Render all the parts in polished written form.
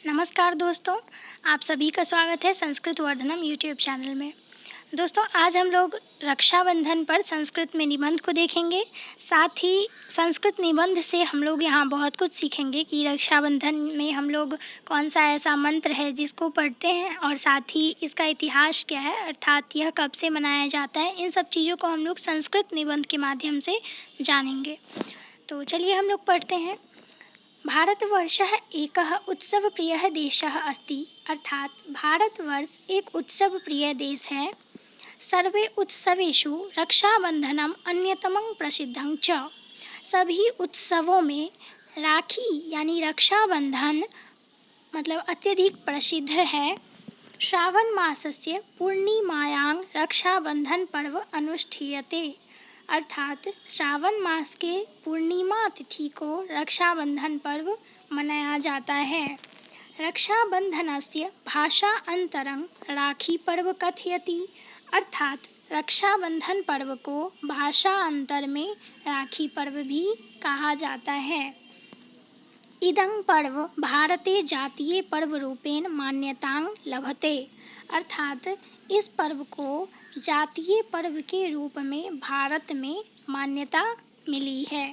नमस्कार दोस्तों, आप सभी का स्वागत है संस्कृत वर्धनम यूट्यूब चैनल में। दोस्तों, आज हम लोग रक्षाबंधन पर संस्कृत में निबंध को देखेंगे। साथ ही संस्कृत निबंध से हम लोग यहाँ बहुत कुछ सीखेंगे कि रक्षाबंधन में हम लोग कौन सा ऐसा मंत्र है जिसको पढ़ते हैं और साथ ही इसका इतिहास क्या है, अर्थात यह कब से मनाया जाता है। इन सब चीज़ों को हम लोग संस्कृत निबंध के माध्यम से जानेंगे। तो चलिए हम लोग पढ़ते हैं। भारतवर्षः एकः उत्सवप्रियः देशः अस्ति, अर्थात भारतवर्ष एक उत्सव प्रिय देश है। सर्वे उत्सवेषु रक्षाबंधनम अन्यतमं प्रसिद्धं च। सभी उत्सवों में राखी यानी रक्षाबंधन मतलब अत्यधिक प्रसिद्ध है। श्रावण मासस्य पूर्णिमायां रक्षाबंधन पर्व अनुष्ठीयते, अर्थात श्रावण मास के पूर्णिमा तिथि को रक्षाबंधन पर्व मनाया जाता है। रक्षाबंधनस्य भाषान्तरं राखी पर्व कथयति, अर्थात रक्षाबंधन पर्व को भाषांतर में राखी पर्व भी कहा जाता है। इदं पर्व भारते जातीय पर्व रूपेण मान्यतां लभते, अर्थात इस पर्व को जातीय पर्व के रूप में भारत में मान्यता मिली है।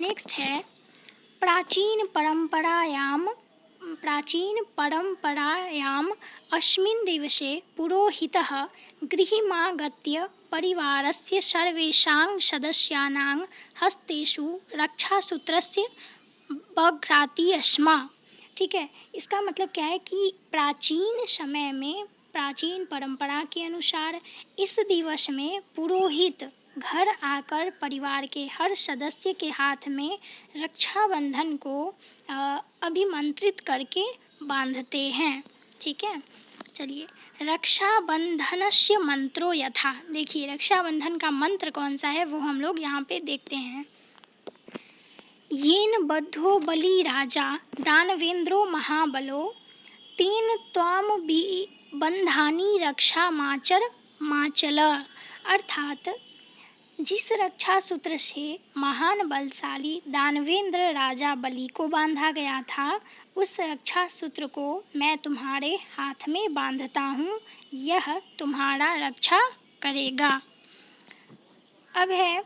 नेक्स्ट है प्राचीन परंपरायाम अस्मिन् दिवसे पुरोहितः गृहमागत्य परिवारस्य सर्वेषां सदस्यानां हस्तेषु रक्षासूत्रस्य बघ्राति स्म। ठीक है, इसका मतलब क्या है कि प्राचीन समय में प्राचीन परंपरा के अनुसार इस दिवस में पुरोहित घर आकर परिवार के हर सदस्य के हाथ में रक्षाबंधन को अभिमंत्रित करके बांधते हैं। ठीक है, चलिए रक्षाबंधनस्य मंत्रो यथा, देखिए रक्षाबंधन का मंत्र कौन सा है वो हम लोग यहाँ पे देखते हैं। येन बद्धो बलि राजा दानवेंद्रो महाबलो तेन त्वाम बंधानी रक्षा माचल, अर्थात जिस रक्षा सूत्र से महान बलशाली दानवेंद्र राजा बलि को बांधा गया था, उस रक्षा सूत्र को मैं तुम्हारे हाथ में बांधता हूँ, यह तुम्हारा रक्षा करेगा। अब है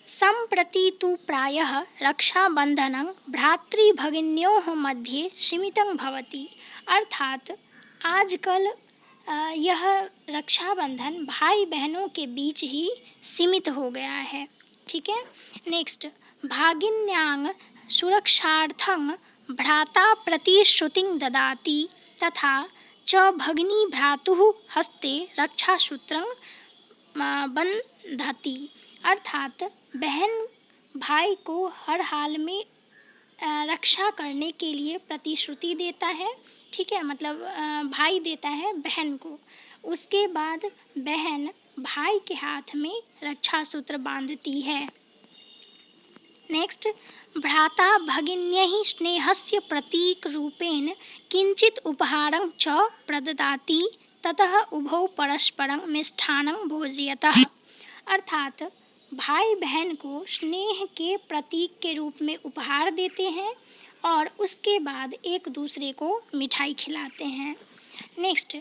सम्प्रति तु प्रायः रक्षाबंधनं भ्रातृभगिन्योः मध्ये सीमितं भवति, अर्थात आजकल यह रक्षाबंधन भाई बहनों के बीच ही सीमित हो गया है। ठीक है, नेक्स्ट भागिन्यां सुरक्षार्थं भ्राता प्रतिश्रुतिं ददाति तथा च भगिनी भ्रातुः हस्ते रक्षासूत्रं बंधति, अर्थात बहन भाई को हर हाल में रक्षा करने के लिए प्रतिश्रुति देता है। ठीक है, मतलब भाई देता है बहन को, उसके बाद बहन भाई के हाथ में रक्षा सूत्र बांधती है। नेक्स्ट भ्राता भगिन्यैः स्नेहस्य प्रतीक रूपेण किंचित उपहारं च प्रददाति ततः उभौ परस्परं मिष्ठान्नं भोजयतः, अर्थात भाई बहन को स्नेह के प्रतीक के रूप में उपहार देते हैं और उसके बाद एक दूसरे को मिठाई खिलाते हैं। नेक्स्ट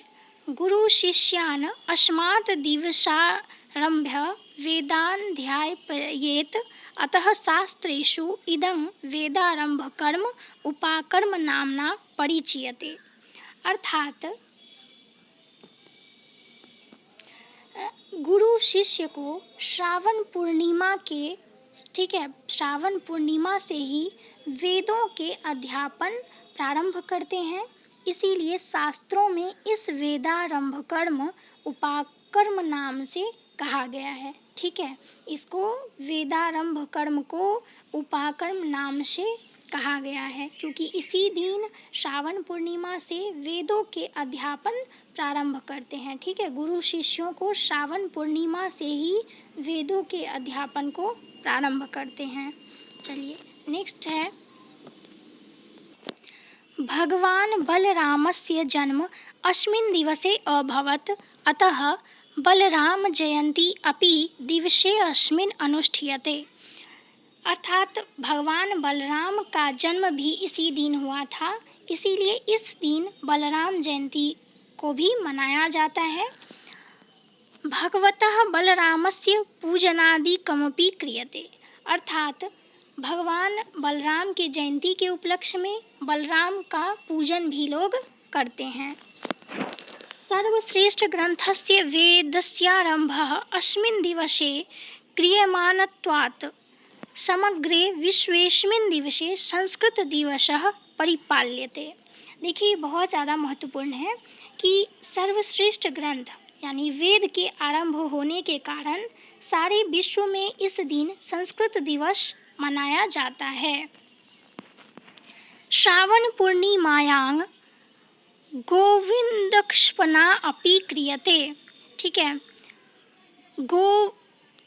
गुरु शिष्यान् अस्मात् दिवसारभ्य वेदाध्यापयेत्, अतः शास्त्रेषु इदं वेदारंभ कर्म उपाकर्म नामना परिचीयते, अर्थात गुरु शिष्य को श्रावण पूर्णिमा के, ठीक है, श्रावण पूर्णिमा से ही वेदों के अध्यापन प्रारंभ करते हैं, इसीलिए शास्त्रों में इस वेदारंभ कर्म उपाकर्म नाम से कहा गया है। ठीक है, इसको वेदारंभ कर्म को उपाकर्म नाम से कहा गया है क्योंकि इसी दिन श्रावण पूर्णिमा से वेदों के अध्यापन प्रारंभ करते हैं। ठीक है, गुरु शिष्यों को श्रावण पूर्णिमा से ही वेदों के अध्यापन को प्रारंभ करते हैं। चलिए नेक्स्ट है भगवान बलरामस्य जन्म अस्मिन् दिवसे अभवत्, अतः बलराम जयंती अपि दिवसे अस्मिन् अनुष्ठीयते, अर्थात भगवान बलराम का जन्म भी इसी दिन हुआ था, इसीलिए इस दिन बलराम जयंती को भी मनाया जाता है। भगवतः बलरामस्य पूजनादिकमपि क्रियते, अर्थात भगवान बलराम के जयंती के उपलक्ष्य में बलराम का पूजन भी लोग करते हैं। सर्वश्रेष्ठ ग्रंथस्य वेदस्यारंभः अस्मिन् दिवसे क्रियमाणत्वात् समग्रे विश्वेस्मिन् दिवसे संस्कृत दिवसः परिपाल्यते। देखिए, बहुत ज़्यादा महत्वपूर्ण है कि सर्वश्रेष्ठ ग्रंथ यानी वेद के आरंभ होने के कारण सारे विश्व में इस दिन संस्कृत दिवस मनाया जाता है। श्रावण पूर्णिमायां गोविंदक्षपना अपि क्रियते। ठीक है,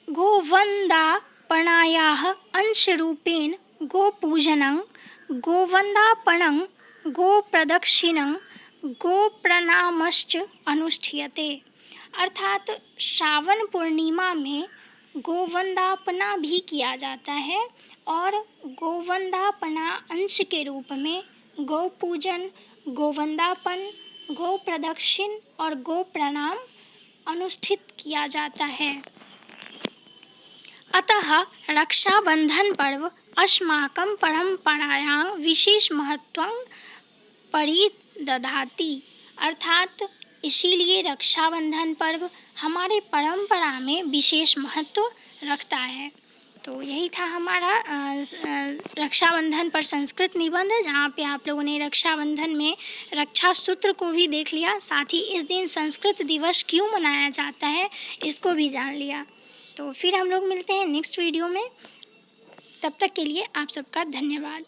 गोवंदापनायाः अंशरूपेण गोपूजनं, गोवंदापनं, गोप्रदक्षिणं, गोप्रणामश्च अनुष्ठीयते। अर्थात श्रावण पूर्णिमा में गोवंदापना भी किया जाता है और गोवंदापना अंश के रूप में गोपूजन, गोवंदापन, गोप्रदक्षिण और गोप्रणाम अनुष्ठित किया जाता है। अतः रक्षाबंधन पर्व अस्माकं परंपरायां विशेष महत्वं परिदधाति। अर्थात इसीलिए रक्षाबंधन पर्व हमारे परंपरा में विशेष महत्व रखता है। तो यही था हमारा रक्षाबंधन पर संस्कृत निबंध, जहाँ पे आप लोगों ने रक्षाबंधन में रक्षा सूत्र को भी देख लिया, साथ ही इस दिन संस्कृत दिवस क्यों मनाया जाता है इसको भी जान लिया। तो फिर हम लोग मिलते हैं नेक्स्ट वीडियो में, तब तक के लिए आप सबका धन्यवाद।